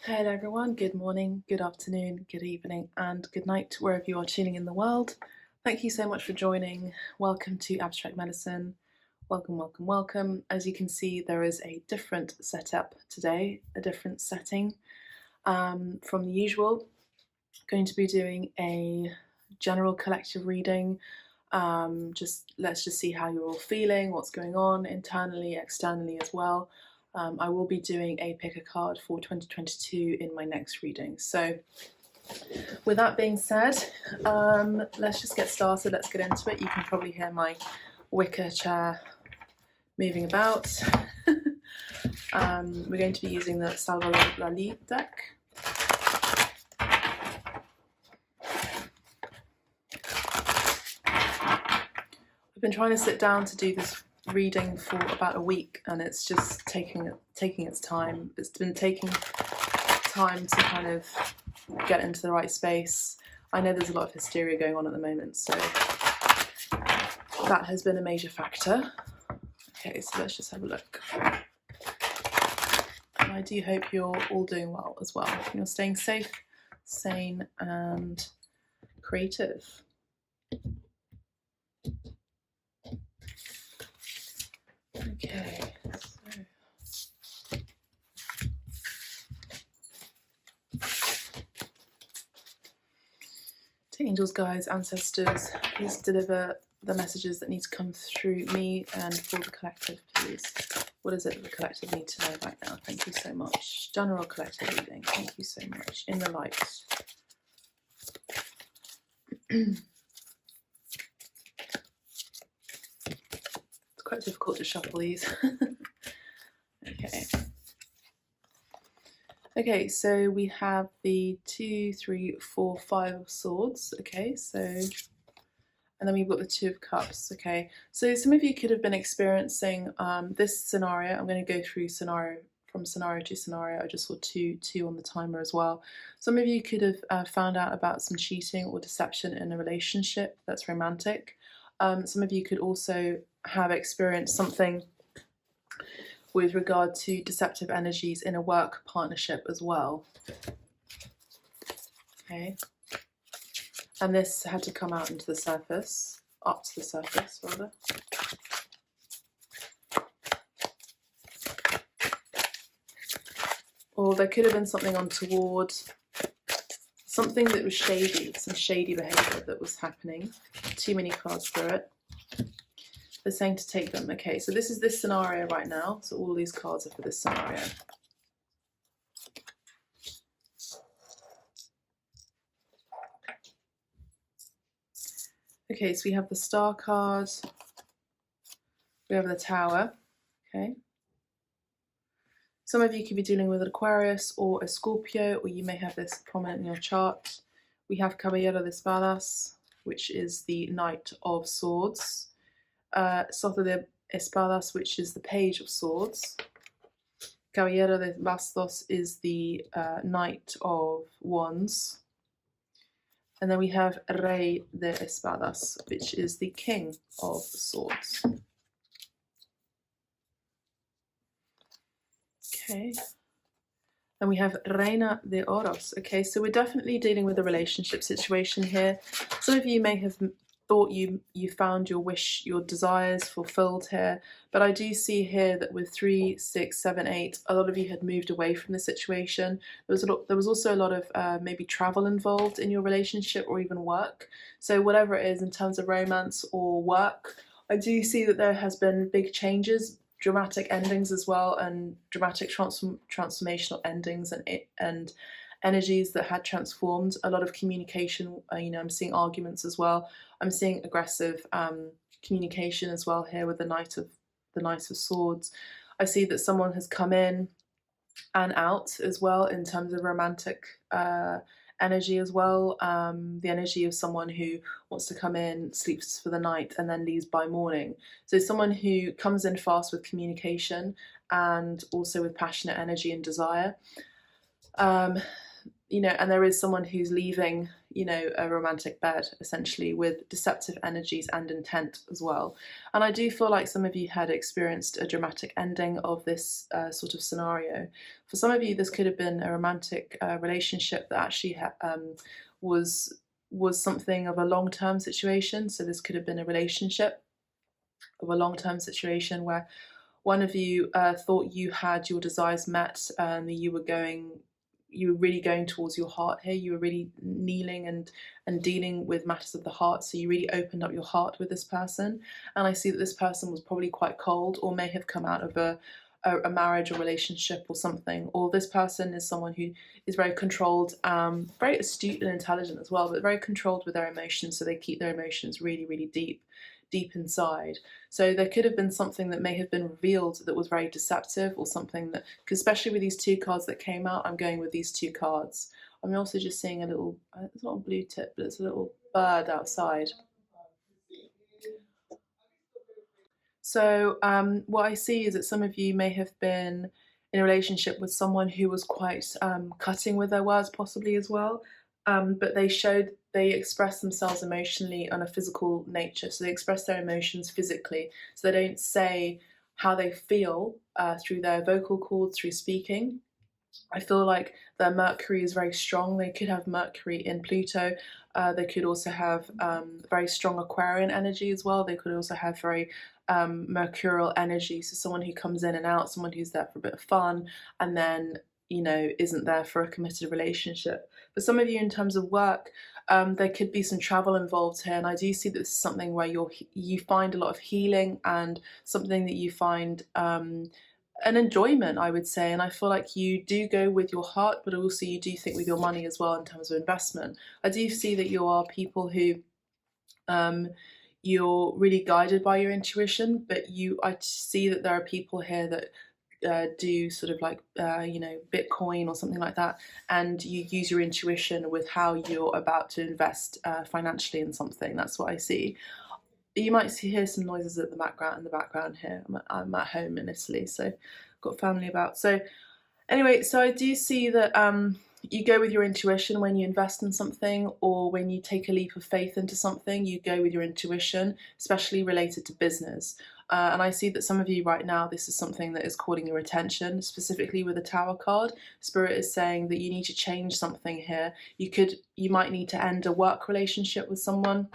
Hello everyone, good morning, good afternoon, good evening and good night wherever you are tuning in the world. Thank you so much for joining. Welcome to Abstract Medicine. Welcome, welcome, welcome. As you can see, there is a different setup today, a different setting from the usual. Going to be doing a general collective reading. Let's just see how you're all feeling, what's going on internally, externally as well. I will be doing a pick a card for 2022 in my next reading. So with that being said, let's just get started. Let's get into it. You can probably hear my wicker chair moving about. We're going to be using the Radleigh deck. I've been trying to sit down to do this reading for about a week and it's just taking its time. It's been taking time to kind of get into the right space. I know there's a lot of hysteria going on at the moment, so that has been a major factor. Okay, so let's just have a look. And I do hope you're all doing well as well. You're staying safe, sane and creative. Okay, to angels, guides, ancestors, please deliver the messages that need to come through me and for the collective, please. What is it that the collective need to know right now? Thank you so much. General collective reading, thank you so much. In the light. Quite difficult to shuffle these. Okay, so we have the 2, 3, 4, 5 of swords. Okay, so, and then we've got the 2 of cups. Okay, so some of you could have been experiencing this scenario. I'm going to go through scenario from scenario to scenario. I just saw two on the timer as well. Some of you could have found out about some cheating or deception in a relationship that's romantic. Some of you could also have experienced something with regard to deceptive energies in a work partnership as well. Okay, and this had to come out into the surface, up to the surface rather. Or there could have been something untoward, something that was shady, some shady behaviour that was happening. Too many cards through it. They're saying to take them. Okay, so this is this scenario right now. So all these cards are for this scenario. Okay, so we have the Star card. We have the Tower. Okay. Some of you could be dealing with an Aquarius or a Scorpio, or you may have this prominent in your chart. We have Caballero de Espadas, which is the Knight of Swords. Soto de Espadas, which is the Page of Swords. Caballero de Bastos is the Knight of Wands. And then we have Rey de Espadas, which is the King of Swords. Okay. And we have Reina de Oros. Okay, so we're definitely dealing with a relationship situation here. Some of you may have thought you found your wish, your desires fulfilled here, but I do see here that with 3, 6, 7, 8, a lot of you had moved away from the situation. There was also a lot of maybe travel involved in your relationship or even work. So whatever it is in terms of romance or work, I do see that there has been big changes, dramatic endings as well, and dramatic transformational endings and energies that had transformed. A lot of communication, I'm seeing arguments as well. I'm seeing aggressive communication as well here with the Knight of Swords. I see that someone has come in and out as well in terms of romantic energy as well. The energy of someone who wants to come in, sleeps for the night and then leaves by morning. So someone who comes in fast with communication and also with passionate energy and desire. And there is someone who's leaving you know, a romantic bed, essentially, with deceptive energies and intent as well. And I do feel like some of you had experienced a dramatic ending of this sort of scenario. For some of you, this could have been a romantic relationship that actually was something of a long-term situation. So this could have been a relationship of a long-term situation where one of you thought you had your desires met, and you were really going towards your heart here. You were really kneeling and dealing with matters of the heart. So you really opened up your heart with this person. And I see that this person was probably quite cold, or may have come out of a marriage or relationship or something. Or this person is someone who is very controlled, very astute and intelligent as well, but very controlled with their emotions. So they keep their emotions really, really deep inside. So there could have been something that may have been revealed that was very deceptive, or something that, because especially with these two cards that came out, I'm going with these two cards. I'm also just seeing a little, it's not a blue tip, but it's a little bird outside. So what I see is that some of you may have been in a relationship with someone who was quite cutting with their words, possibly as well. But they express themselves emotionally on a physical nature. So they express their emotions physically. So they don't say how they feel through their vocal cords, through speaking. I feel like their Mercury is very strong. They could have Mercury in Pluto. They could also have very strong Aquarian energy as well. They could also have very mercurial energy. So someone who comes in and out, someone who's there for a bit of fun, and then, you know, isn't there for a committed relationship. For some of you, in terms of work, there could be some travel involved here, and I do see that this is something where you find a lot of healing, and something that you find an enjoyment, I would say. And I feel like you do go with your heart, but also you do think with your money as well in terms of investment. I do see that you are people who you're really guided by your intuition, but I see that there are people here that do sort of like you know, Bitcoin or something like that, and you use your intuition with how you're about to invest financially in something. That's what I see. You might hear some noises in the background here. I'm at home in Italy, so I've got family about. So anyway, so I do see that you go with your intuition when you invest in something, or when you take a leap of faith into something. You go with your intuition, especially related to business. And I see that some of you right now, this is something that is calling your attention, specifically with the Tower card. Spirit is saying that you need to change something here. You might need to end a work relationship with someone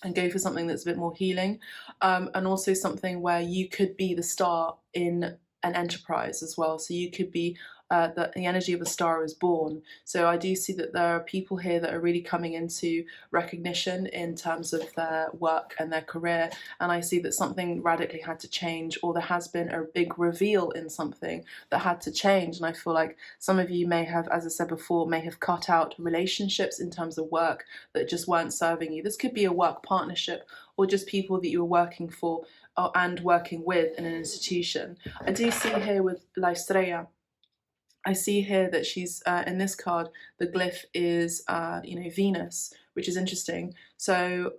and go for something that's a bit more healing, and also something where you could be the star in an enterprise as well. So you could be the energy of a star is born. So I do see that there are people here that are really coming into recognition in terms of their work and their career, and I see that something radically had to change, or there has been a big reveal in something that had to change. And I feel like some of you may have, as I said before, may have cut out relationships in terms of work that just weren't serving you. This could be a work partnership, or just people that you were working for and working with in an institution. I do see here with La Estrella, I see here that she's in this card, the glyph is you know, Venus, which is interesting. So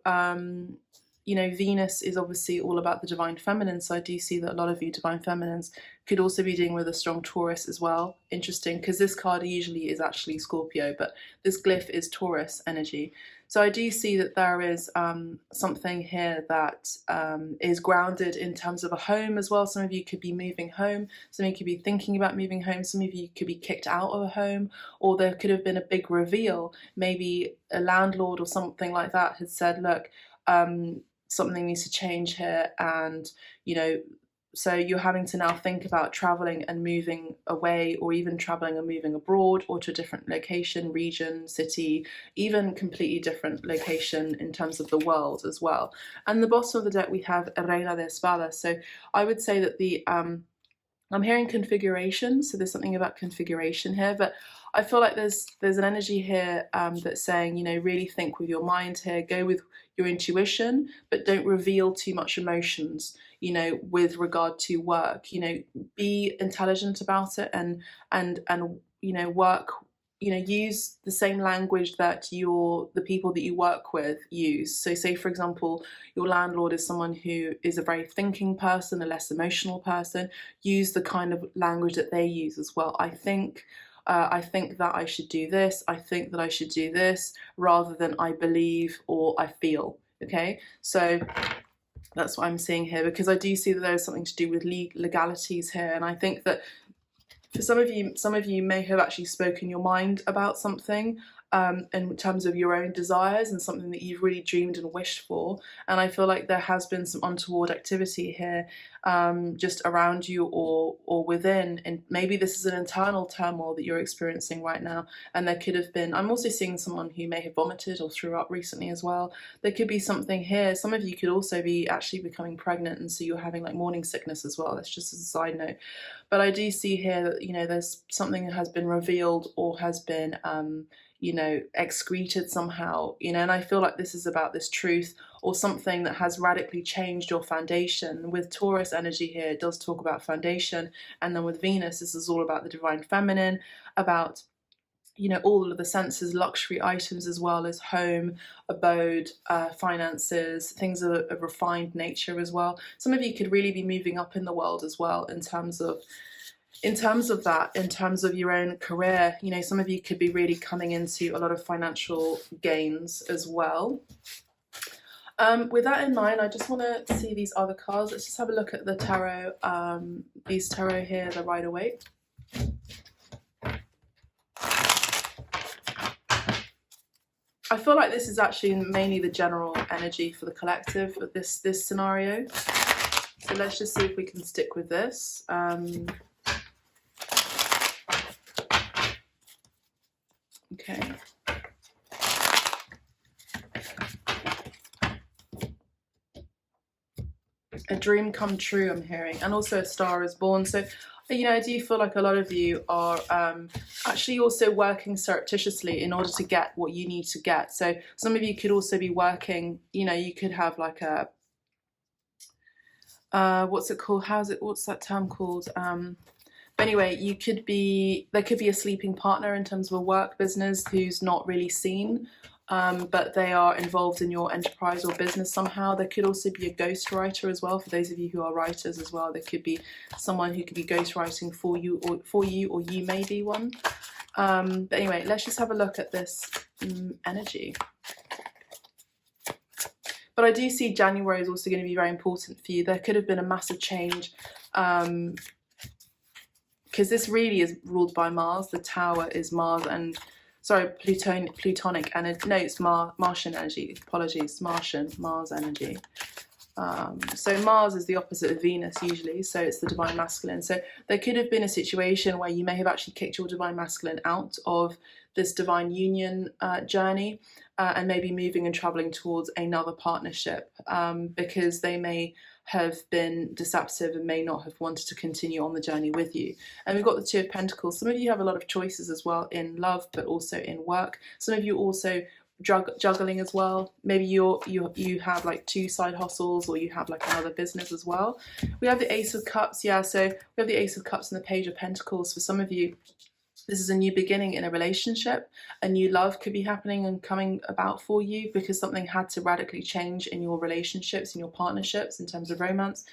you know, Venus is obviously all about the divine feminine, so I do see that a lot of you divine feminines could also be dealing with a strong Taurus as well. Interesting, because this card usually is actually Scorpio, but this glyph is Taurus energy. So I do see that there is something here that is grounded in terms of a home as well. Some of you could be moving home, some of you could be thinking about moving home, some of you could be kicked out of a home, or there could have been a big reveal. Maybe a landlord or something like that had said, look, something needs to change here, and you know, so you're having to now think about traveling and moving away, or even traveling and moving abroad, or to a different location, region, city, even completely different location in terms of the world as well. And the bottom of the deck we have Reina de Espadas. So I would say that the I'm hearing configuration, so there's something about configuration here, but I feel like there's an energy here that's saying, you know, really think with your mind here, go with your intuition, but don't reveal too much emotions, you know, with regard to work. You know, be intelligent about it, and you know, work, you know, use the same language that the people that you work with use. So say, for example, your landlord is someone who is a very thinking person, a less emotional person. Use the kind of language that they use as well. I think I think that I should do this, I think that I should do this, rather than I believe or I feel. Okay, so that's what I'm seeing here, because I do see that there is something to do with legalities here, and I think that for some of you may have actually spoken your mind about something in terms of your own desires and something that you've really dreamed and wished for. And I feel like there has been some untoward activity here just around you or within. And maybe this is an internal turmoil that you're experiencing right now. And there could have been, I'm also seeing someone who may have vomited or threw up recently as well. There could be something here. Some of you could also be actually becoming pregnant, and so you're having like morning sickness as well. That's just as a side note. But I do see here that, you know, there's something that has been revealed or has been you know, excreted somehow, you know, and I feel like this is about this truth or something that has radically changed your foundation. With Taurus energy here, it does talk about foundation, and then with Venus, this is all about the divine feminine, about, you know, all of the senses, luxury items, as well as home, abode, finances, things of a refined nature as well. Some of you could really be moving up in the world as well in terms of that, in terms of your own career. You know, some of you could be really coming into a lot of financial gains as well. With that in mind, I just want to see these other cards. Let's just have a look at the tarot. These tarot here, the Rider-Waite. I feel like this is actually mainly the general energy for the collective of this scenario. So let's just see if we can stick with this. Okay. A dream come true, I'm hearing, and also a star is born. So, you know, I do feel like a lot of you are actually also working surreptitiously in order to get what you need to get. So some of you could also be working, you know, you could have like a, what's it called? What's that term called? But anyway, there could be a sleeping partner in terms of a work business who's not really seen, but they are involved in your enterprise or business somehow. There could also be a ghostwriter as well, for those of you who are writers as well. There could be someone who could be ghostwriting for you, or you may be one. But anyway, let's just have a look at this energy. But I do see January is also going to be very important for you. There could have been a massive change, because this really is ruled by Mars. The Tower is Mars and, sorry, Plutonic energy. No, it's Martian energy. Apologies, Mars energy. So Mars is the opposite of Venus usually, so it's the divine masculine. So there could have been a situation where you may have actually kicked your divine masculine out of this divine union journey, and maybe moving and traveling towards another partnership, because they may have been deceptive and may not have wanted to continue on the journey with you. And we've got the Two of Pentacles. Some of you have a lot of choices as well in love, but also in work. Some of you also juggling as well. Maybe you have like 2 side hustles, or you have like another business as well. We have the Ace of Cups. Yeah, so we have the Ace of Cups and the Page of Pentacles. For some of you, this is a new beginning in a relationship. A new love could be happening and coming about for you, because something had to radically change in your relationships, in your partnerships, in terms of romance,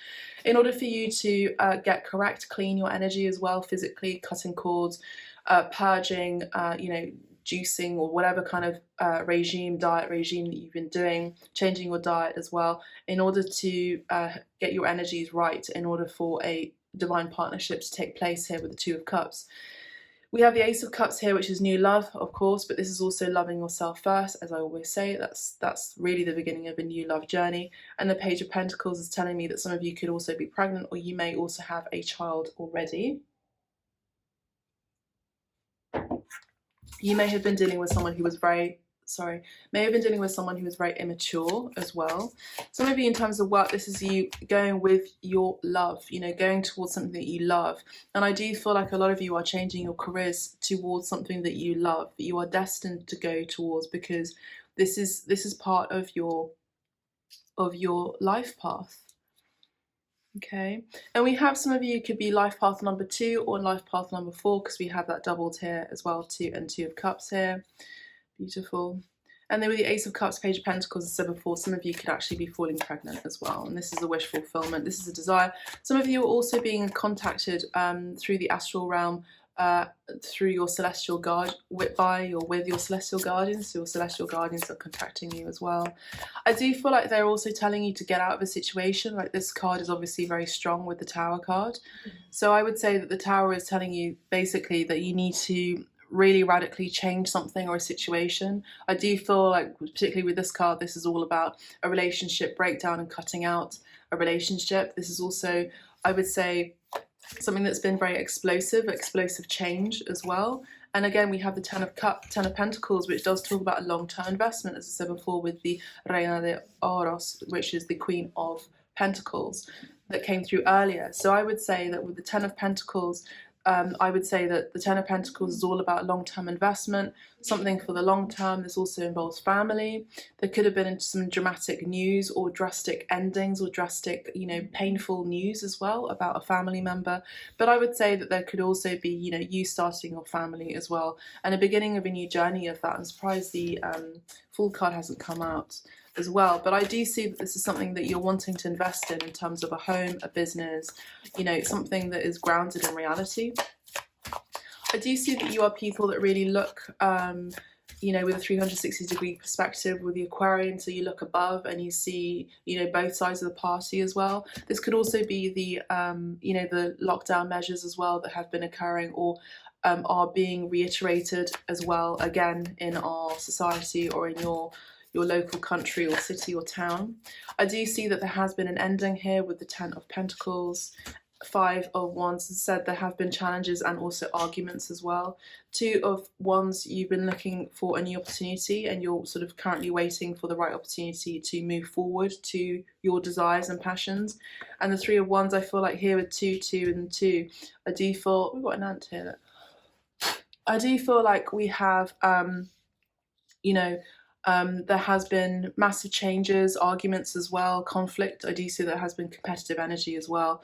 in order for you to get correct, clean your energy as well, physically, cutting cords, purging, you know, juicing, or whatever kind of diet regime that you've been doing, changing your diet as well, in order to get your energies right, in order for a divine partnership to take place here with the Two of Cups. We have the Ace of Cups here, which is new love, of course, but this is also loving yourself first, as I always say. That's really the beginning of a new love journey. And the Page of Pentacles is telling me that some of you could also be pregnant, or you may also have a child already. You may have been dealing with someone who was very immature as well. Some of you, in terms of work, this is you going with your love, you know, going towards something that you love. And I do feel like a lot of you are changing your careers towards something that you love, that you are destined to go towards, because this is part of your life path. Okay, and we have some of you could be life path number 2 or life path number 4, because we have that doubled here as well, 2 and 2 of Cups here. Beautiful. And then with the Ace of Cups, Page of Pentacles, as I said before, some of you could actually be falling pregnant as well. And this is a wish fulfillment. This is a desire. Some of you are also being contacted through the astral realm through your celestial guard, with your celestial guardians, so your celestial guardians are contacting you as well. I do feel like they're also telling you to get out of a situation. Like, this card is obviously very strong with the Tower card. So I would say that the Tower is telling you basically that you need to really radically change something or a situation. I do feel like, particularly with this card, this is all about a relationship breakdown and cutting out a relationship. This is also, I would say, something that's been very explosive change as well. And again, we have the Ten of Pentacles, which does talk about a long-term investment, as I said before, with the Reina de Oros, which is the Queen of Pentacles that came through earlier. So I would say that with the Ten of Pentacles, I would say that the Ten of Pentacles is all about long-term investment, something for the long term. This also involves family. There could have been some dramatic news or drastic endings or drastic, painful news as well about a family member. But I would say that there could also be, you starting your family as well, and a beginning of a new journey of that. I'm surprised the Fool card hasn't come out as well, but I do see that this is something that you're wanting to invest in terms of a home, a business, something that is grounded in reality. I do see that you are people that really look, with a 360-degree perspective with the Aquarian, so you look above and you see, both sides of the party as well. This could also be the, the lockdown measures as well that have been occurring or are being reiterated as well, again, in our society or in your local country or city or town. I do see that there has been an ending here with the Ten of Pentacles, Five of Wands. As I said, there have been challenges and also arguments as well. Two of Wands, you've been looking for a new opportunity and you're sort of currently waiting for the right opportunity to move forward to your desires and passions. And the Three of Wands, I feel like here with 2, 2 and 2, I do feel, we've got an ant here. I do feel like we have, there has been massive changes, arguments as well, conflict. I do see there has been competitive energy as well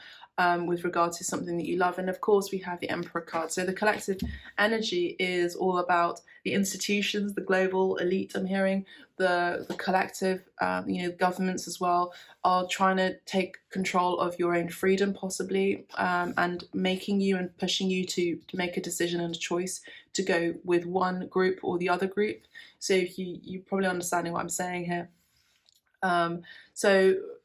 with regard to something that you love. And of course we have the Emperor card. So the collective energy is all about the institutions, the global elite, I'm hearing, the collective, governments as well are trying to take control of your own freedom possibly, and making you and pushing you to make a decision and a choice to go with one group or the other group. So you're probably understanding what I'm saying here.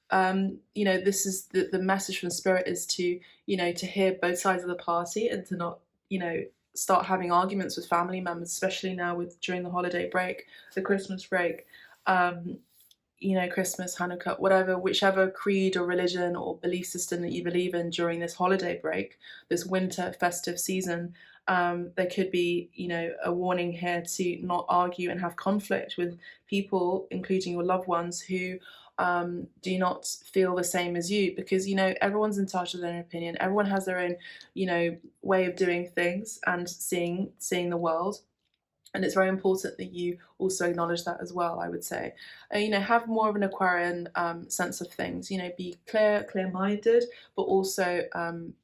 This is the message from Spirit is to, to hear both sides of the party and to not, start having arguments with family members, especially now during the holiday break, the Christmas break, Christmas, Hanukkah, whichever creed or religion or belief system that you believe in during this holiday break, this winter festive season. There could be, a warning here to not argue and have conflict with people, including your loved ones, who do not feel the same as you, because everyone's entitled to their own opinion. Everyone has their own way of doing things and seeing the world, and it's very important that you also acknowledge that as well. I would say have more of an Aquarian sense of things. Be clear-minded, but also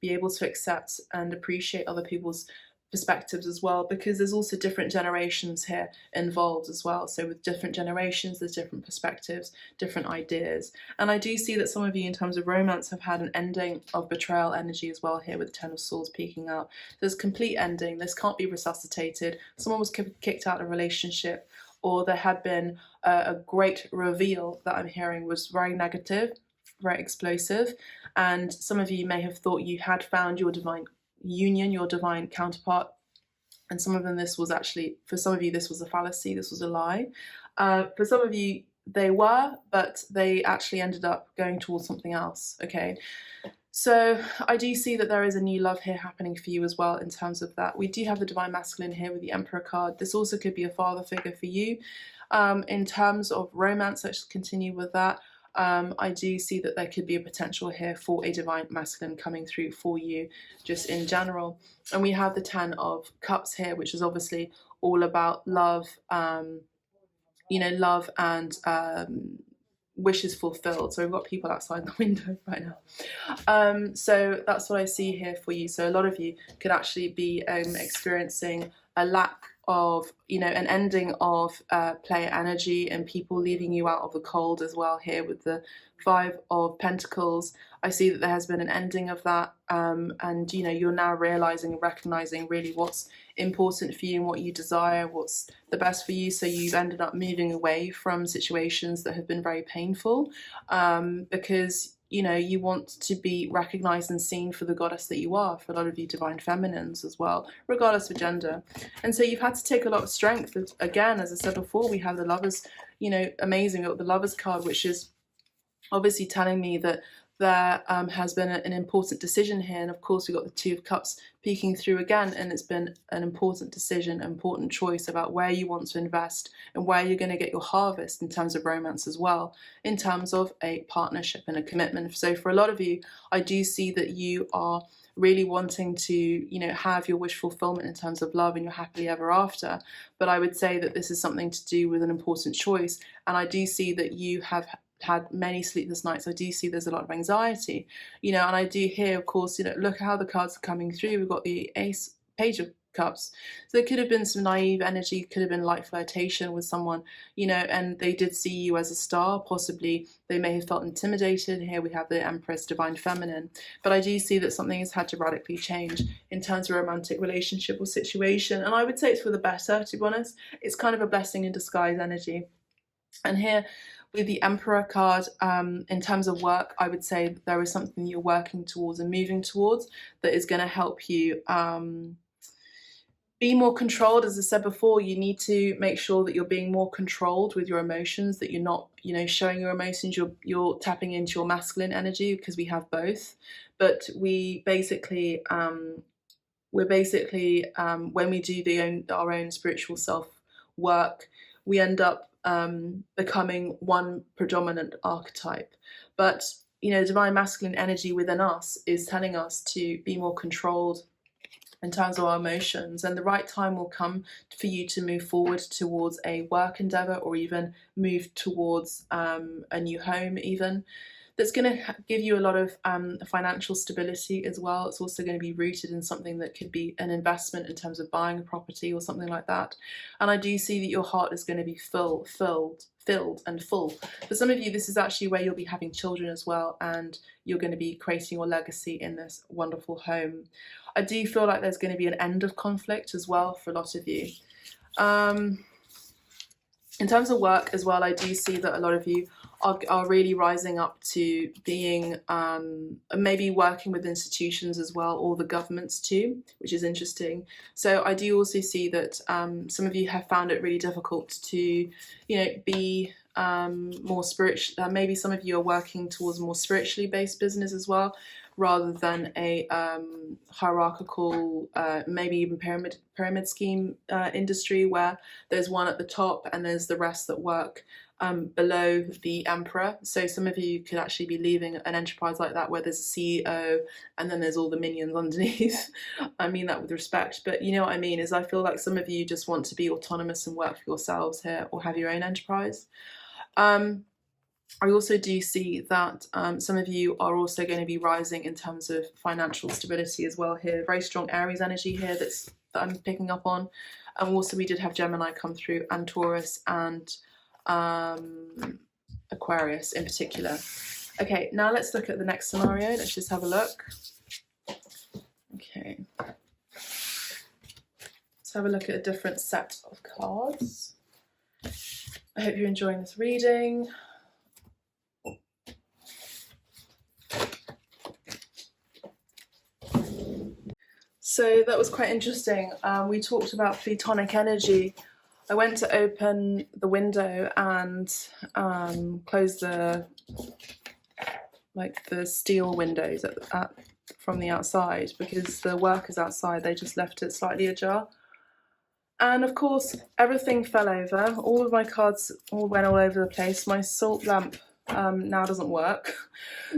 be able to accept and appreciate other people's perspectives as well, because there's also different generations here involved as well. So with different generations, there's different perspectives, different ideas. And I do see that some of you in terms of romance have had an ending of betrayal energy as well here with the Ten of Swords peeking out. There's complete ending. This can't be resuscitated. Someone was kicked out of a relationship, or there had been a great reveal that I'm hearing was very negative, very explosive. And some of you may have thought you had found your divine union, your divine counterpart, and for some of you this was a fallacy, this was a lie. For some of you they were, but they actually ended up going towards something else. Okay, so I do see that there is a new love here happening for you as well in terms of that. We do have the Divine Masculine here with the Emperor card. This also could be a father figure for you. In terms of romance, let's continue with that. I do see that there could be a potential here for a Divine Masculine coming through for you just in general. And we have the Ten of Cups here, which is obviously all about love, love and wishes fulfilled. So we've got people outside the window right now. So that's what I see here for you. So a lot of you could actually be experiencing a lack of, you know, an ending of player energy and people leaving you out of the cold as well here with the Five of Pentacles. I see that there has been an ending of that, and you know, you're now realizing and recognizing really what's important for you and what you desire, what's the best for you. So you've ended up moving away from situations that have been very painful, because you know, you want to be recognized and seen for the goddess that you are, for a lot of you divine feminines as well, regardless of gender. And so you've had to take a lot of strength. Again, as I said before, we have the Lovers, you know, amazing, the Lovers card, which is obviously telling me that there has been an important decision here. And of course, we've got the Two of Cups peeking through again, and it's been an important decision, an important choice about where you want to invest and where you're going to get your harvest in terms of romance as well, in terms of a partnership and a commitment. So for a lot of you, I do see that you are really wanting to, you know, have your wish fulfillment in terms of love and your happily ever after. But I would say that this is something to do with an important choice. And I do see that you have had many sleepless nights. I do see there's a lot of anxiety, you know, and I do hear, of course, you know, look how the cards are coming through. We've got the Page of Cups. So there could have been some naive energy, could have been light flirtation with someone, you know, and they did see you as a star. Possibly they may have felt intimidated. Here we have the Empress, divine feminine. But I do see that something has had to radically change in terms of a romantic relationship or situation. And I would say it's for the better, to be honest. It's kind of a blessing in disguise energy. And here with the Emperor card, in terms of work, I would say there is something you're working towards and moving towards that is going to help you be more controlled. As I said before, you need to make sure that you're being more controlled with your emotions, that you're not, you know, showing your emotions, you're tapping into your masculine energy, because we have both. But we basically, when we do our own spiritual self work, we end up becoming one predominant archetype. But you know, divine masculine energy within us is telling us to be more controlled in terms of our emotions, and the right time will come for you to move forward towards a work endeavor, or even move towards a new home even. That's going to give you a lot of financial stability as well. It's also going to be rooted in something that could be an investment in terms of buying a property or something like that. And I do see that your heart is going to be filled and full. For some of you, this is actually where you'll be having children as well, and you're going to be creating your legacy in this wonderful home. I do feel like there's going to be an end of conflict as well for a lot of you. In terms of work as well, I do see that a lot of you are really rising up to being maybe working with institutions as well, or the governments too, which is interesting. So I do also see that some of you have found it really difficult to, you know, be more spiritual. Maybe some of you are working towards a more spiritually based business as well, rather than a hierarchical, maybe even pyramid scheme industry, where there's one at the top and there's the rest that work below the Emperor. So some of you could actually be leaving an enterprise like that, where there's a CEO and then there's all the minions underneath. I mean that with respect, but you know what I mean, is I feel like some of you just want to be autonomous and work for yourselves here, or have your own enterprise. I also do see that some of you are also going to be rising in terms of financial stability as well here. Very strong Aries energy here that I'm picking up on. And also we did have Gemini come through, and Taurus, and Aquarius in particular. Okay, now let's look at the next scenario. Let's just have a look. Okay. Let's have a look at a different set of cards. I hope you're enjoying this reading. So that was quite interesting. We talked about Plutonic energy. I went to open the window and close the steel windows from the outside, because the workers outside, they just left it slightly ajar. And of course, everything fell over. All of my cards went all over the place. My salt lamp now doesn't work.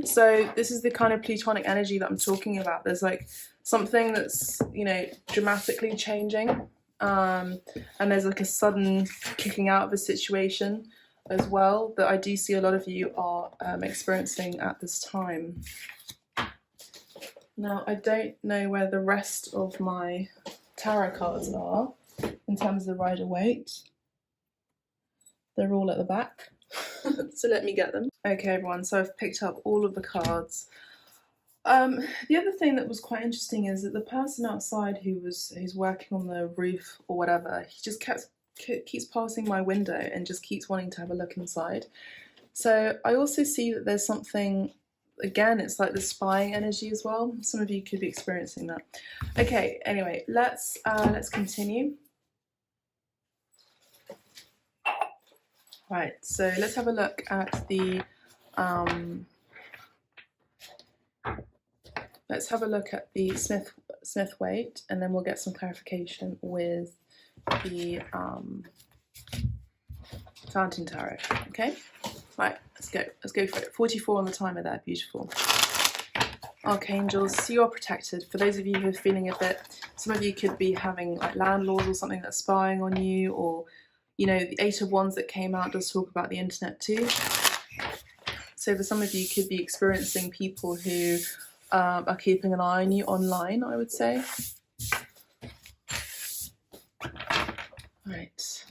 So this is the kind of Plutonic energy that I'm talking about. There's like something that's, you know, dramatically changing. And there's like a sudden kicking out of a situation as well that I do see a lot of you are experiencing at this time. Now, I don't know where the rest of my tarot cards are. in terms of the rider weight. They're all at the back, so let me get them. Okay, everyone, so I've picked up all of the cards. The other thing that was quite interesting is that the person outside who's working on the roof or whatever, he just keeps passing my window and just keeps wanting to have a look inside. So I also see that there's something, again, it's like the spying energy as well. Some of you could be experiencing that. Okay, anyway, let's continue. Right, so let's have a look at the Smith weight, and then we'll get some clarification with the Fountain Tarot. Okay, right, let's go for it. 44 on the timer there, beautiful. Archangels, so you are protected. For those of you who are feeling a bit, some of you could be having like landlords or something that's spying on you, or you know, the Eight of Wands that came out does talk about the internet too. So for some of you could be experiencing people who are keeping an eye on you online, I would say. Right,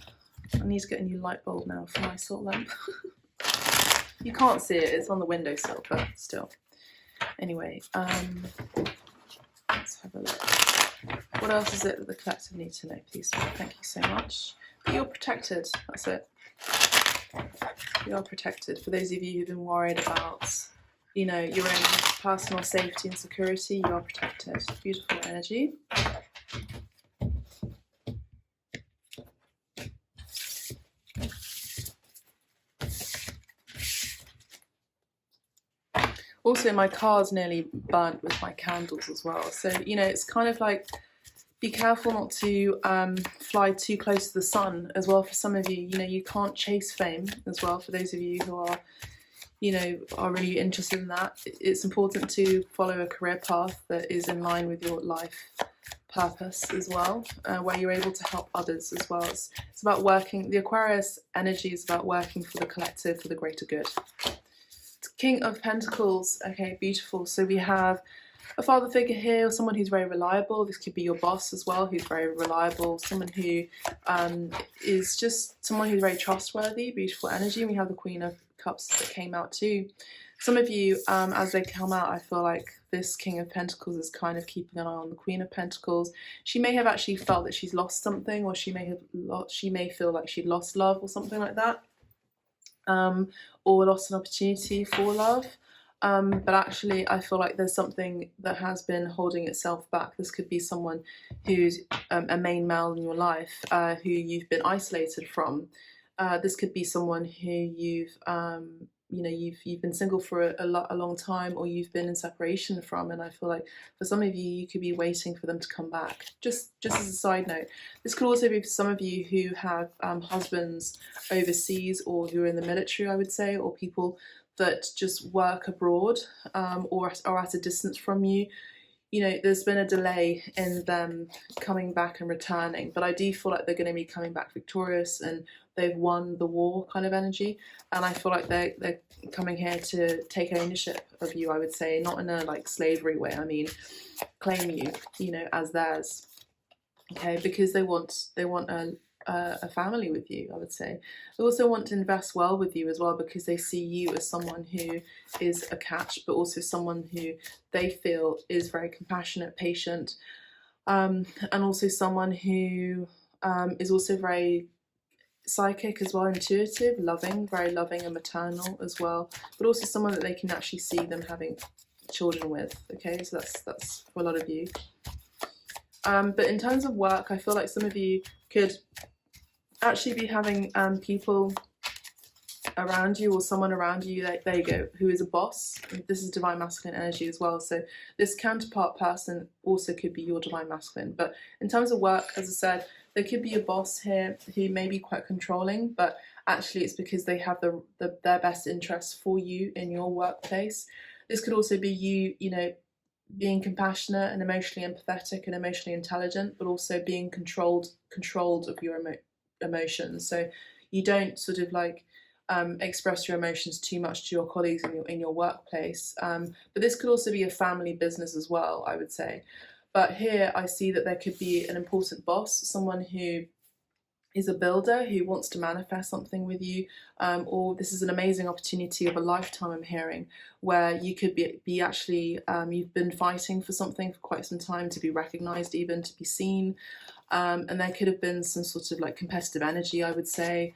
I need to get a new light bulb now for my salt lamp. You can't see it, it's on the windowsill, but still. Anyway, let's have a look. What else is it that the collective need to know, please? Thank you so much. But you're protected, that's it. You are protected. For those of you who've been worried about, you know, your own personal safety and security, you are protected. Beautiful energy. Also, my car's nearly burnt with my candles as well. So, you know, it's kind of like, be careful not to fly too close to the sun as well. For some of you, you know, you can't chase fame as well. For those of you who are, you know, are really interested in that, it's important to follow a career path that is in line with your life purpose as well, where you're able to help others as well. It's about working, the Aquarius energy is about working for the collective, for the greater good. King of Pentacles, okay, beautiful. So we have a father figure here, someone who's very reliable. This could be your boss as well, who's very reliable. Someone who is just someone who's very trustworthy, beautiful energy. And we have the Queen of Cups that came out too. Some of you, as they come out, I feel like this King of Pentacles is kind of keeping an eye on the Queen of Pentacles. She may have actually felt that she's lost something, or she may feel like she lost love or something like that. Or lost an opportunity for love, but actually I feel like there's something that has been holding itself back. This could be someone who's a main male in your life, who you've been isolated from. This could be someone who you've you know, you've been single for a long time, or you've been in separation from, and I feel like for some of you, you could be waiting for them to come back. Just as a side note, this could also be for some of you who have husbands overseas, or who are in the military, I would say, or people that just work abroad, or are at a distance from you. You know, there's been a delay in them coming back and returning, but I do feel like they're going to be coming back victorious, and they've won the war kind of energy. And I feel like they're coming here to take ownership of you, I would say, not in a like slavery way. I mean, claim you, you know, as theirs. Okay, because they want a family with you, I would say. They also want to invest well with you as well, because they see you as someone who is a catch, but also someone who they feel is very compassionate, patient, and also someone who is also very psychic as well, intuitive, loving, very loving and maternal as well, but also someone that they can actually see them having children with. Okay, so that's for a lot of you. But in terms of work, I feel like some of you could actually be having people around you, or someone around you, like, there you go, who is a boss. This is divine masculine energy as well, so this counterpart person also could be your divine masculine. But in terms of work, as I said, there could be a boss here who may be quite controlling, but actually it's because they have their best interests for you in your workplace. This could also be you, you know, being compassionate and emotionally empathetic and emotionally intelligent, but also being controlled of your emotions. So you don't sort of like express your emotions too much to your colleagues in your workplace. But this could also be a family business as well, I would say. But here I see that there could be an important boss, someone who is a builder who wants to manifest something with you, or this is an amazing opportunity of a lifetime, I'm hearing, where you could be actually, you've been fighting for something for quite some time, to be recognized, even to be seen, and there could have been some sort of like competitive energy, I would say,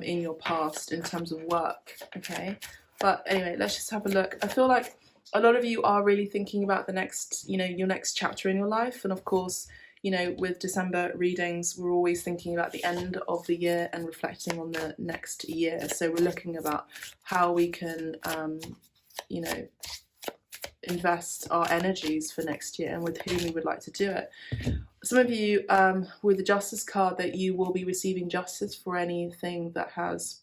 in your past in terms of work, okay? But anyway, let's just have a look. I feel like a lot of you are really thinking about the next, you know, your next chapter in your life, and of course, you know, with December readings, we're always thinking about the end of the year and reflecting on the next year. So we're looking about how we can, you know, invest our energies for next year and with whom we would like to do it. Some of you, with the Justice card, that you will be receiving justice for anything that has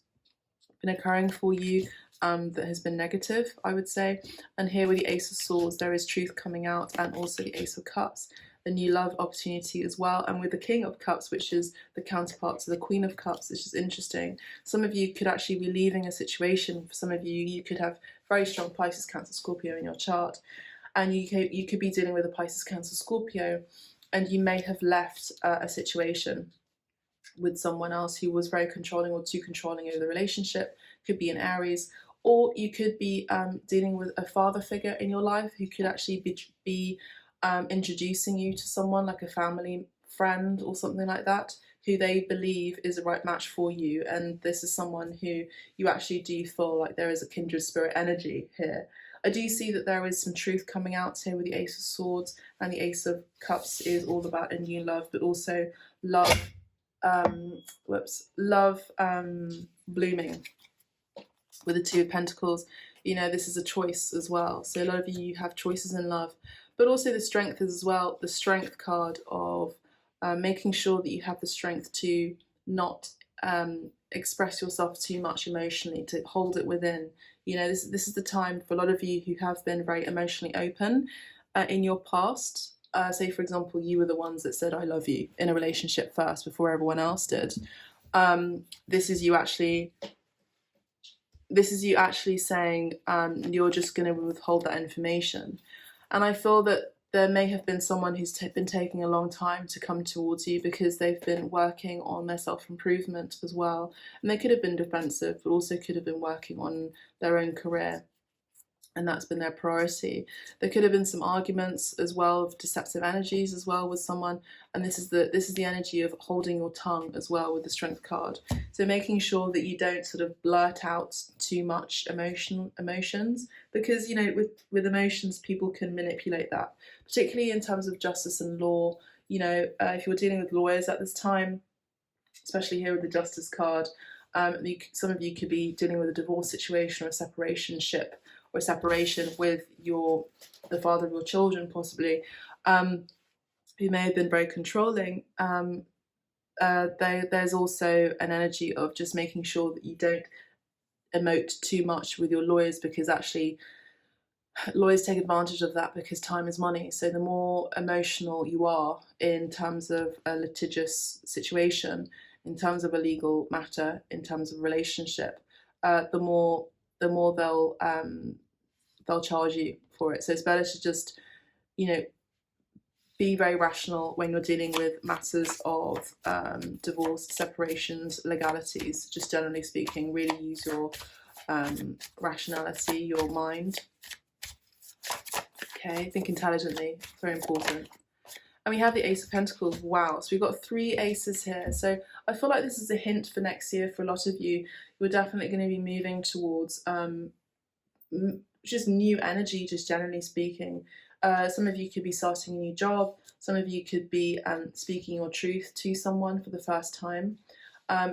been occurring for you that has been negative, I would say. And here with the Ace of Swords, there is truth coming out, and also the Ace of Cups, a new love opportunity as well. And with the King of Cups, which is the counterpart to the Queen of Cups, which is interesting. Some of you could actually be leaving a situation. For some of you, you could have very strong Pisces, Cancer, Scorpio in your chart, and you could be dealing with a Pisces, Cancer, Scorpio, and you may have left a situation with someone else who was very controlling or too controlling over the relationship. Could be an Aries, or you could be dealing with a father figure in your life who could actually be introducing you to someone like a family friend or something like that, who they believe is a right match for you. And this is someone who you actually do feel like there is a kindred spirit energy here. I do see that there is some truth coming out here with the Ace of Swords, and the Ace of Cups is all about a new love, but also love, blooming. With the Two of Pentacles, you know, this is a choice as well. So a lot of you have choices in love, but also the Strength is as well, the Strength card of making sure that you have the strength to not express yourself too much emotionally, to hold it within. You know, this is the time for a lot of you who have been very emotionally open in your past. Say, for example, you were the ones that said, I love you in a relationship first before everyone else did. This is you actually saying you're just going to withhold that information. And I feel that there may have been someone who's been taking a long time to come towards you because they've been working on their self-improvement as well. And they could have been defensive, but also could have been working on their own career, and that's been their priority. There could have been some arguments as well, of deceptive energies as well with someone, and this is the energy of holding your tongue as well with the Strength card. So making sure that you don't sort of blurt out too much emotions, because you know, with emotions, people can manipulate that, particularly in terms of justice and law. You know, if you're dealing with lawyers at this time, especially here with the Justice card, some of you could be dealing with a divorce situation or a separationship, or a separation with the father of your children, possibly, who may have been very controlling. There's also an energy of just making sure that you don't emote too much with your lawyers, because actually lawyers take advantage of that, because time is money. So the more emotional you are in terms of a litigious situation, in terms of a legal matter, in terms of a relationship, the more they'll charge you for it. So it's better to just, you know, be very rational when you're dealing with matters of divorce, separations, legalities. Just generally speaking, really use your rationality, your mind. Okay, think intelligently, very important. And we have the Ace of Pentacles. Wow, so we've got 3 aces here. So I feel like this is a hint for next year for a lot of you. You're definitely going to be moving towards just new energy, just generally speaking. Some of you could be starting a new job. Some of you could be speaking your truth to someone for the first time.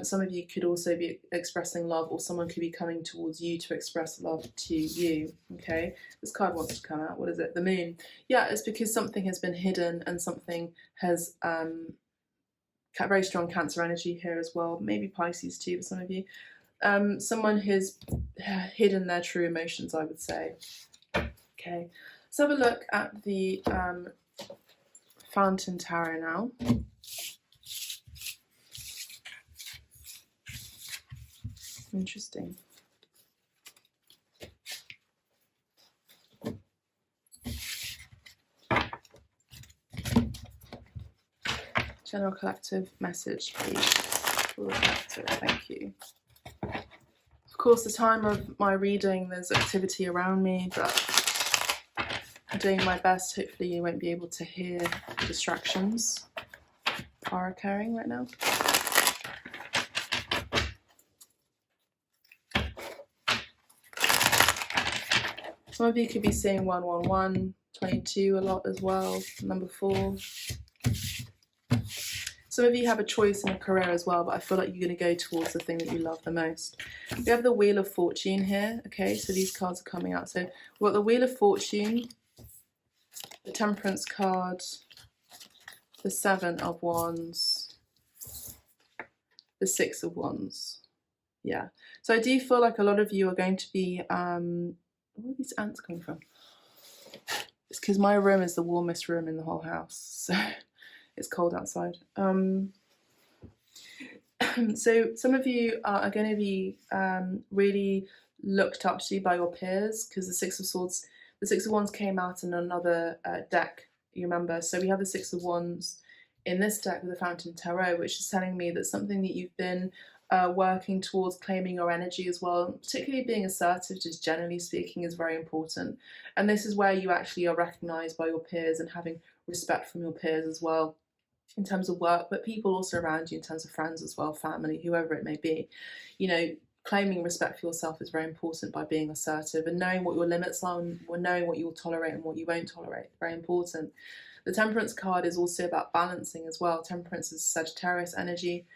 Some of you could also be expressing love, or someone could be coming towards you to express love to you. Okay, this card wants to come out. What is it? The Moon. Yeah, it's because something has been hidden, and something has very strong Cancer energy here as well. Maybe Pisces too for some of you. Someone has hidden their true emotions, I would say. Okay, let's have a look at the Fountain Tarot now. Interesting. General collective message, please. We'll look back to it. Thank you. Of course, the time of my reading, there's activity around me, but I'm doing my best. Hopefully you won't be able to hear distractions are occurring right now. Some of you could be seeing 111, 22 a lot as well, number 4. Some of you have a choice in a career as well, but I feel like you're going to go towards the thing that you love the most. We have the Wheel of Fortune here, okay, so these cards are coming out. So we've got the Wheel of Fortune, the Temperance card, the 7 of Wands, the 6 of Wands. Yeah, so I do feel like a lot of you are going to be, where are these ants coming from? It's because my room is the warmest room in the whole house, so it's cold outside. So some of you are going to be really looked up to by your peers, because the 6 of Swords, the 6 of Wands came out in another deck, you remember. So we have the 6 of Wands in this deck with the Fountain Tarot, which is telling me that something that you've been working towards claiming your energy as well, particularly being assertive, just generally speaking, is very important. And this is where you actually are recognized by your peers and having respect from your peers as well, in terms of work, but people also around you in terms of friends as well, family, whoever it may be. You know, claiming respect for yourself is very important by being assertive and knowing what your limits are and knowing what you'll tolerate and what you won't tolerate. Very important. The Temperance card is also about balancing as well. Temperance is Sagittarius energy.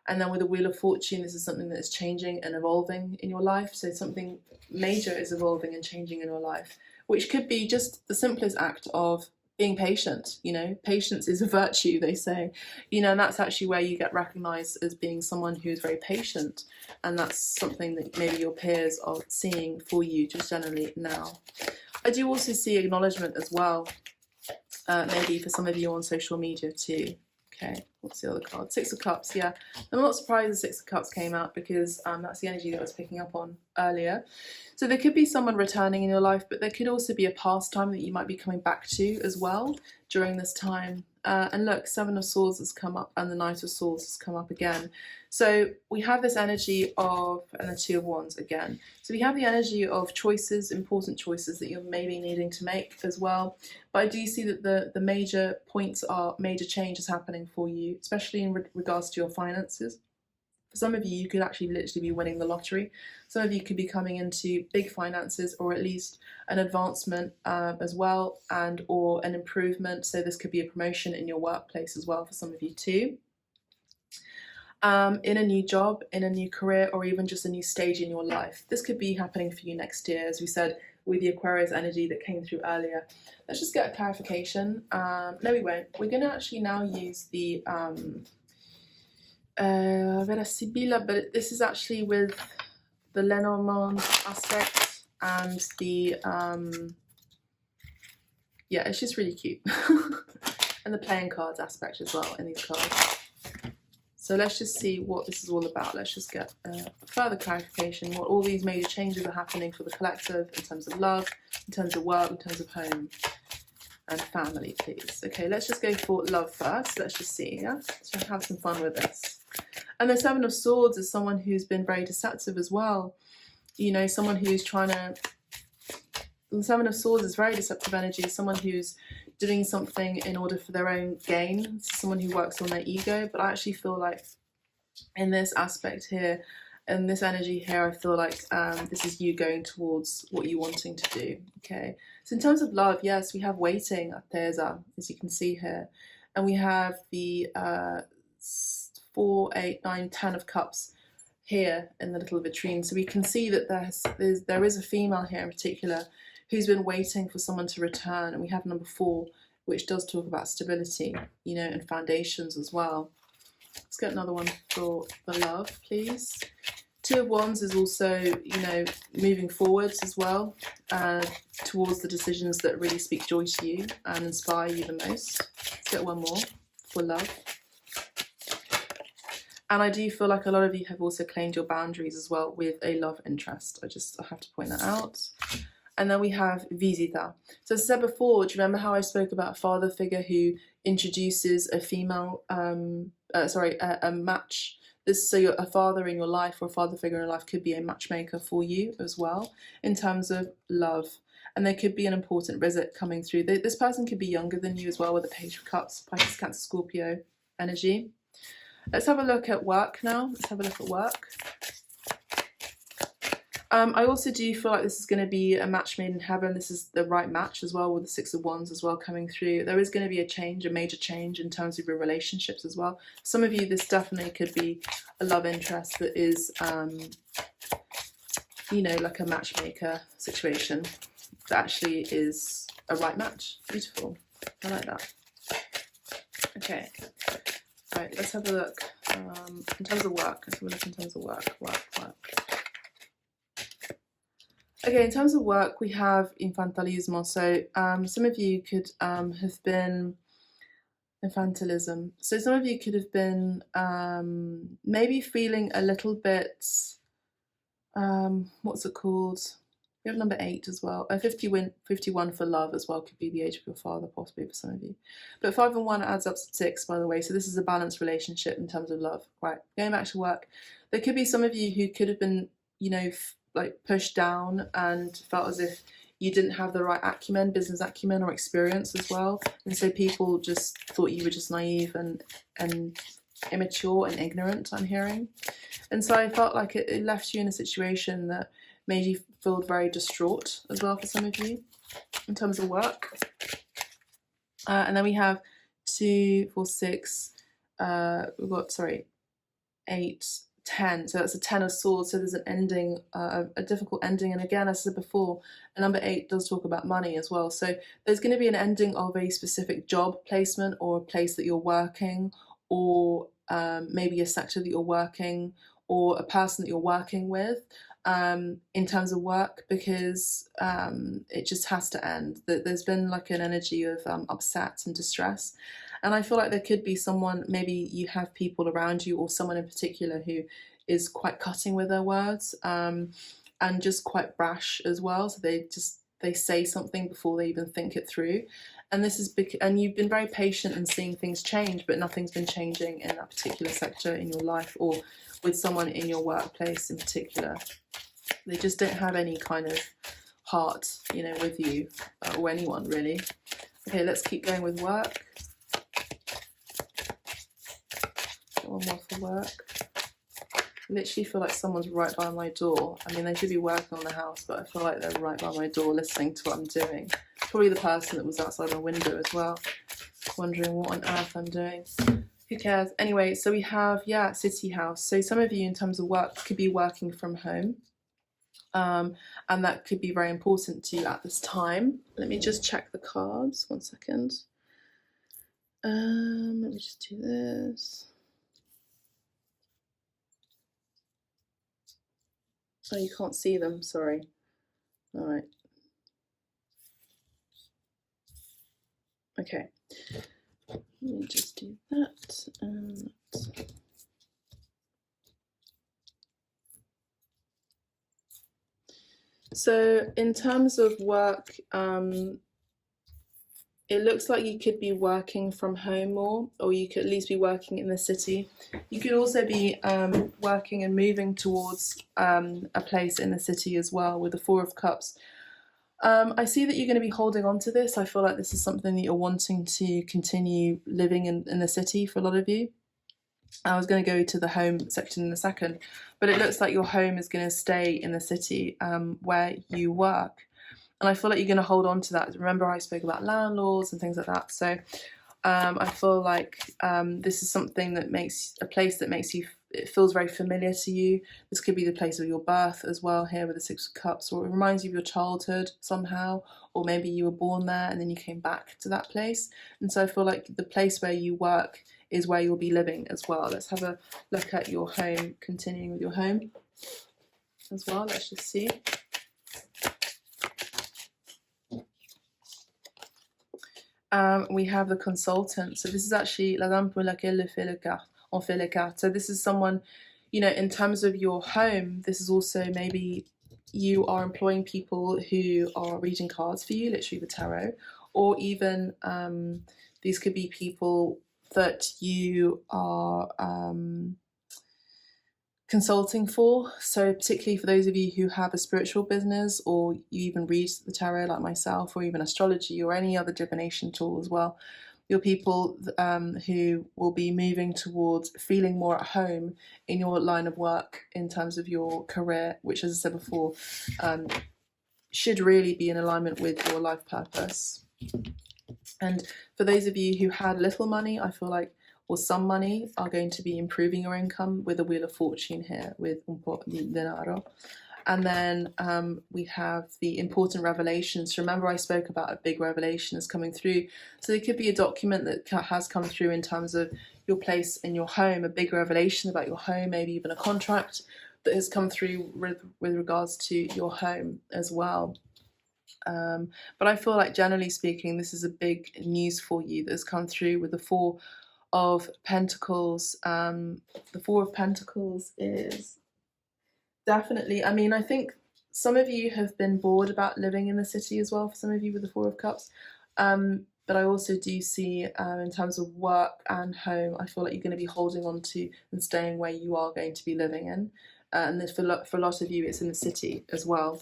And then with the Wheel of Fortune, this is something that is changing and evolving in your life. So something major is evolving and changing in your life, which could be just the simplest act of being patient. You know, patience is a virtue, they say, you know, and that's actually where you get recognized as being someone who's very patient. And that's something that maybe your peers are seeing for you just generally now. I do also see acknowledgement as well, maybe for some of you on social media too. Okay, what's the other card? 6 of Cups, yeah. I'm not surprised the 6 of Cups came out, because that's the energy that I was picking up on earlier. So there could be someone returning in your life, but there could also be a past time that you might be coming back to as well during this time. And look, 7 of Swords has come up and the Knight of Swords has come up again. So we have this energy of, and the 2 of Wands again. So we have the energy of choices, important choices that you're maybe needing to make as well. But I do see that the major points are major changes happening for you, especially in regards to your finances. For some of you, you could actually literally be winning the lottery. Some of you could be coming into big finances, or at least an advancement as well, and or an improvement. So this could be a promotion in your workplace as well for some of you too. In a new job, in a new career, or even just a new stage in your life. This could be happening for you next year, as we said, with the Aquarius energy that came through earlier. Let's just get a clarification. No, we won't. We're going to actually now use the Vera Sibilla, but this is actually with the Lenormand aspect and the yeah, it's just really cute. And the playing cards aspect as well in these cards. So let's just see what this is all about. Let's just get further clarification, what all these major changes are happening for the collective in terms of love, in terms of work, in terms of home and family, please. Okay, let's just go for love first. Let's just see, yeah? Let's have some fun with this. And the 7 of Swords is someone who's been very deceptive as well. You know, someone who's trying to... The 7 of Swords is very deceptive energy, someone who's doing something in order for their own gain, someone who works on their ego. But I actually feel like in this aspect here, in this energy here, I feel like this is you going towards what you're wanting to do, okay? So in terms of love, yes, we have waiting at Terza, as you can see here. And we have the 4, 8, 9, 10 of Cups here in the little vitrine. So we can see that there is a female here in particular who's been waiting for someone to return. And we have number 4, which does talk about stability, you know, and foundations as well. Let's get another one for the love, please. 2 of Wands is also, you know, moving forwards as well, towards the decisions that really speak joy to you and inspire you the most. Let's get one more for love. And I do feel like a lot of you have also claimed your boundaries as well with a love interest. I have to point that out. And then we have Visita. So as I said before, do you remember how I spoke about a father figure who introduces a female, a match this, so a father in your life or a father figure in your life could be a matchmaker for you as well in terms of love. And there could be an important visit coming through. This person could be younger than you as well, with a Page of Cups, Pisces, Cancer, Scorpio energy. Let's have a look at work now. Let's have a look at work. I also do feel like this is going to be a match made in heaven. This is the right match as well, with the Six of Wands as well coming through. There is going to be a change, a major change in terms of your relationships as well. Some of you, this definitely could be a love interest that is, you know, like a matchmaker situation that actually is a right match. Beautiful. I like that. Okay. Right, let's have a look in terms of work. Let's have a look in terms of work. Okay, in terms of work, we have infantilismo. So some of you could have been infantilism. So some of you could have been maybe feeling a little bit, what's it called? We have number 8 as well. 51 for love as well could be the age of your father, possibly for some of you. But 5 and 1 adds up to 6, by the way. So this is a balanced relationship in terms of love. Right, going back to work, there could be some of you who could have been, you know, like pushed down and felt as if you didn't have the right acumen, business acumen or experience as well. And so people just thought you were just naive and immature and ignorant, I'm hearing. And so I felt like it left you in a situation that made you feel very distraught as well for some of you in terms of work. And then we have 2, 4, 6, we've got, sorry, 8, 10. So that's a 10 of swords. So there's an ending, a difficult ending. And again, as I said before, number 8 does talk about money as well. So there's going to be an ending of a specific job placement or a place that you're working, or maybe a sector that you're working, or a person that you're working with in terms of work, because it just has to end. There's been like an energy of upset and distress. And I feel like there could be someone, maybe you have people around you or someone in particular who is quite cutting with their words and just quite brash as well. So they say something before they even think it through. And this is and you've been very patient in seeing things change, but nothing's been changing in that particular sector in your life or with someone in your workplace in particular. They just don't have any kind of heart, you know, with you or anyone really. Okay, let's keep going with work. One more for work. I literally feel like someone's right by my door. I mean, they should be working on the house, but I feel like they're right by my door listening to what I'm doing. Probably the person that was outside my window as well, wondering what on earth I'm doing. Who cares? Anyway, so we have, yeah, city house. So some of you in terms of work could be working from home. And that could be very important to you at this time. Let me just check the cards. 1 second. Let me just do this. Oh, you can't see them, sorry. All right. Okay. Let me just do that. And so in terms of work, it looks like you could be working from home more, or you could at least be working in the city. You could also be working and moving towards a place in the city as well with the 4 of Cups. I see that you're going to be holding on to this. I feel like this is something that you're wanting to continue living in the city for a lot of you. I was going to go to the home section in a second, but it looks like your home is going to stay in the city where you work. And I feel like you're going to hold on to that. Remember I spoke about landlords and things like that. So I feel like this is something that makes, a place that makes you, it feels very familiar to you. This could be the place of your birth as well here with the 6 of Cups, or it reminds you of your childhood somehow, or maybe you were born there and then you came back to that place. And so I feel like the place where you work is where you'll be living as well. Let's have a look at your home, continuing with your home as well. Let's just see. We have the consultant. So this is actually la dame pour laquelle on fait les cartes. So this is someone, you know, in terms of your home, this is also maybe you are employing people who are reading cards for you, literally the tarot, or even these could be people that you are consulting for. So particularly for those of you who have a spiritual business, or you even read the tarot like myself, or even astrology or any other divination tool as well, you're people who will be moving towards feeling more at home in your line of work in terms of your career, which, as I said before, should really be in alignment with your life purpose. And for those of you who had little money, I feel like, or some money, are going to be improving your income with the Wheel of Fortune here with un po' di denaro. And then we have the important revelations. Remember, I spoke about a big revelation is coming through. So there could be a document that has come through in terms of your place in your home, a big revelation about your home, maybe even a contract that has come through with regards to your home as well. But I feel like, generally speaking, this is a big news for you that has come through with the Four of Pentacles. The Four of Pentacles is definitely, I mean, I think some of you have been bored about living in the city as well, for some of you with the Four of Cups. But I also do see, in terms of work and home, I feel like you're going to be holding on to and staying where you are going to be living in. And for a lot of you, it's in the city as well.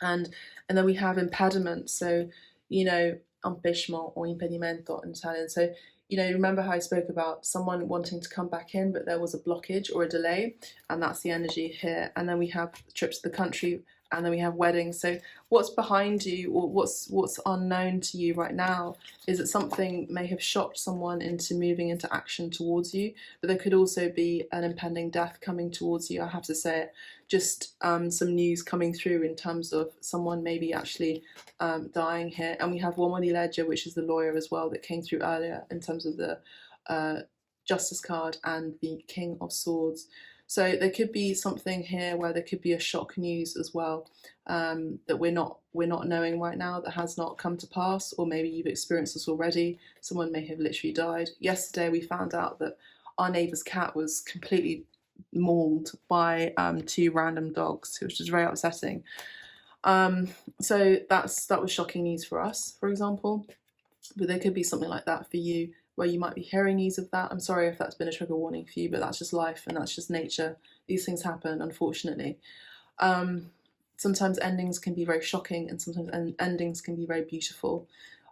And then we have impediment. So, you know, empêchement or impedimento in Italian. So, you know, remember how I spoke about someone wanting to come back in, but there was a blockage or a delay, and that's the energy here. And then we have trips to the country, and then we have weddings. So what's behind you, or what's unknown to you right now, is that something may have shocked someone into moving into action towards you, but there could also be an impending death coming towards you, I have to say it. Just some news coming through in terms of someone maybe actually dying here. And we one more ledger, which is the lawyer as well, that came through earlier in terms of the Justice card and the King of Swords. So there could be something here where there could be a shock news as well, that we're not knowing right now, that has not come to pass, or maybe you've experienced this already. Someone may have literally died. Yesterday we found out that our neighbour's cat was completely mauled by two random dogs, which was very upsetting. So that was shocking news for us, for example. But there could be something like that for you, where you might be hearing news of that. I'm sorry if that's been a trigger warning for you, but that's just life and that's just nature. These things happen, unfortunately. Sometimes endings can be very shocking, and sometimes endings can be very beautiful.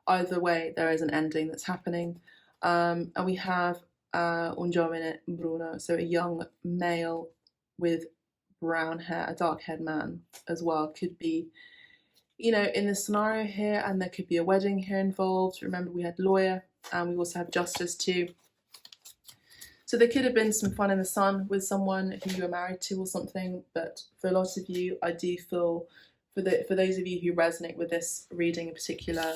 Either way, there is an ending that's happening. And we have un giovane bruno, so a young male with brown hair, a dark-haired man as well. Could be, you know, in this scenario here, and there could be a wedding here involved. Remember, we had lawyer, and we also have justice too. So there could have been some fun in the sun with someone who you were married to or something. But for a lot of you, I do feel, for those of you who resonate with this reading in particular,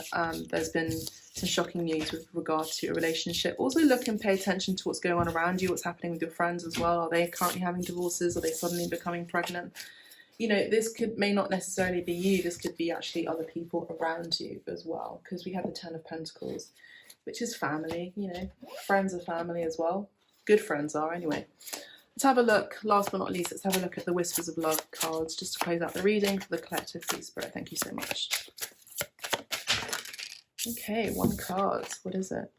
there's been some shocking news with regard to a relationship. Also look and pay attention to what's going on around you, what's happening with your friends as well. Are they currently having divorces? Are they suddenly becoming pregnant? You know, this may not necessarily be you. This could be actually other people around you as well, because we have the Ten of Pentacles, which is family. You know, friends are family as well. Good friends are, anyway. Let's have a look, last but not least, let's have a look at the Whispers of Love cards, just to close out the reading for the collective Free Spirit. Thank you so much. Okay, one card. What is it?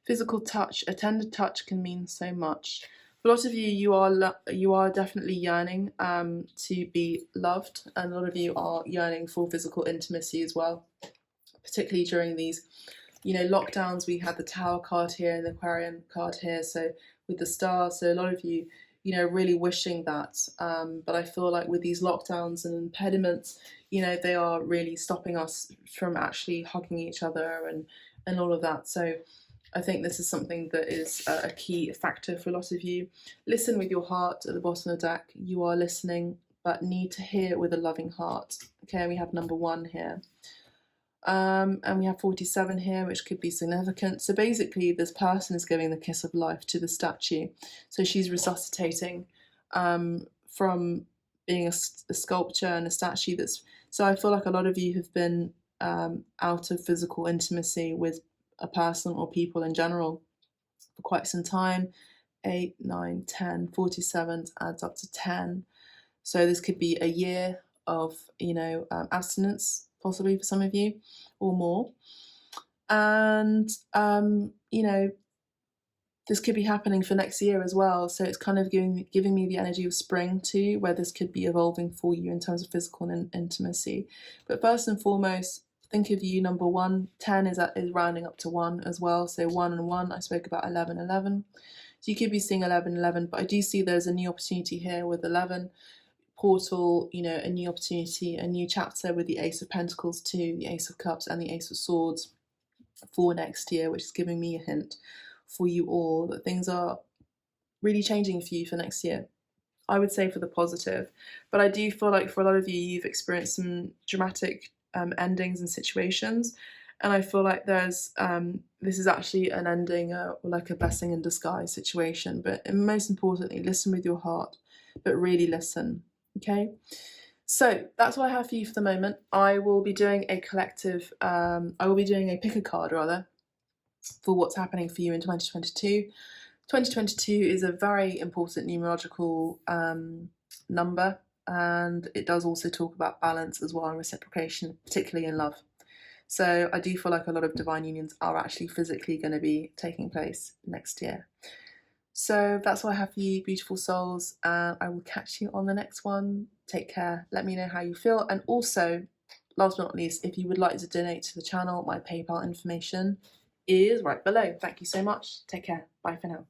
Physical touch. A tender touch can mean so much. For a lot of you, you are definitely yearning to be loved, and a lot of you are yearning for physical intimacy as well, particularly during these, you know, lockdowns. We had the Tower card here and the Aquarian card here, so with the Star. So a lot of you, you know, really wishing that. But I feel like with these lockdowns and impediments, you know, they are really stopping us from actually hugging each other and all of that. So I think this is something that is a key factor for a lot of you. Listen with your heart at the bottom of the deck. You are listening, but need to hear with a loving heart. Okay, we have number 1 here. And we have 47 here, which could be significant. So basically, this person is giving the kiss of life to the statue. So she's resuscitating from being a sculpture and a statue. So I feel like a lot of you have been out of physical intimacy with a person or people in general for quite some time. 8, 9, 10, 47 adds up to 10. So this could be a year of, you know, abstinence, possibly for some of you, or more. And, you know, this could be happening for next year as well. So it's kind of giving me the energy of spring too, where this could be evolving for you in terms of physical and intimacy. But first and foremost, think of you, number 1. 10 is rounding up to 1 as well. So 1 and 1, I spoke about 11, 11. So you could be seeing 11, 11, but I do see there's a new opportunity here with 11. Portal, you know, a new opportunity, a new chapter with the Ace of Pentacles too, the Ace of Cups and the Ace of Swords for next year, which is giving me a hint for you all that things are really changing for you for next year. I would say for the positive, but I do feel like for a lot of you, you've experienced some dramatic endings and situations, and I feel like there's this is actually an ending or like a blessing in disguise situation. But most importantly, listen with your heart, but really listen. Okay, so that's what I have for you for the moment. I will be doing a collective, I will be doing a pick a card rather for what's happening for you in 2022. 2022 is a very important numerological number, and it does also talk about balance as well and reciprocation, particularly in love. So I do feel like a lot of divine unions are actually physically going to be taking place next year. So that's what I have for you, beautiful souls. I will catch you on the next one. Take care. Let me know how you feel. And also, last but not least, if you would like to donate to the channel, my PayPal information is right below. Thank you so much. Take care. Bye for now.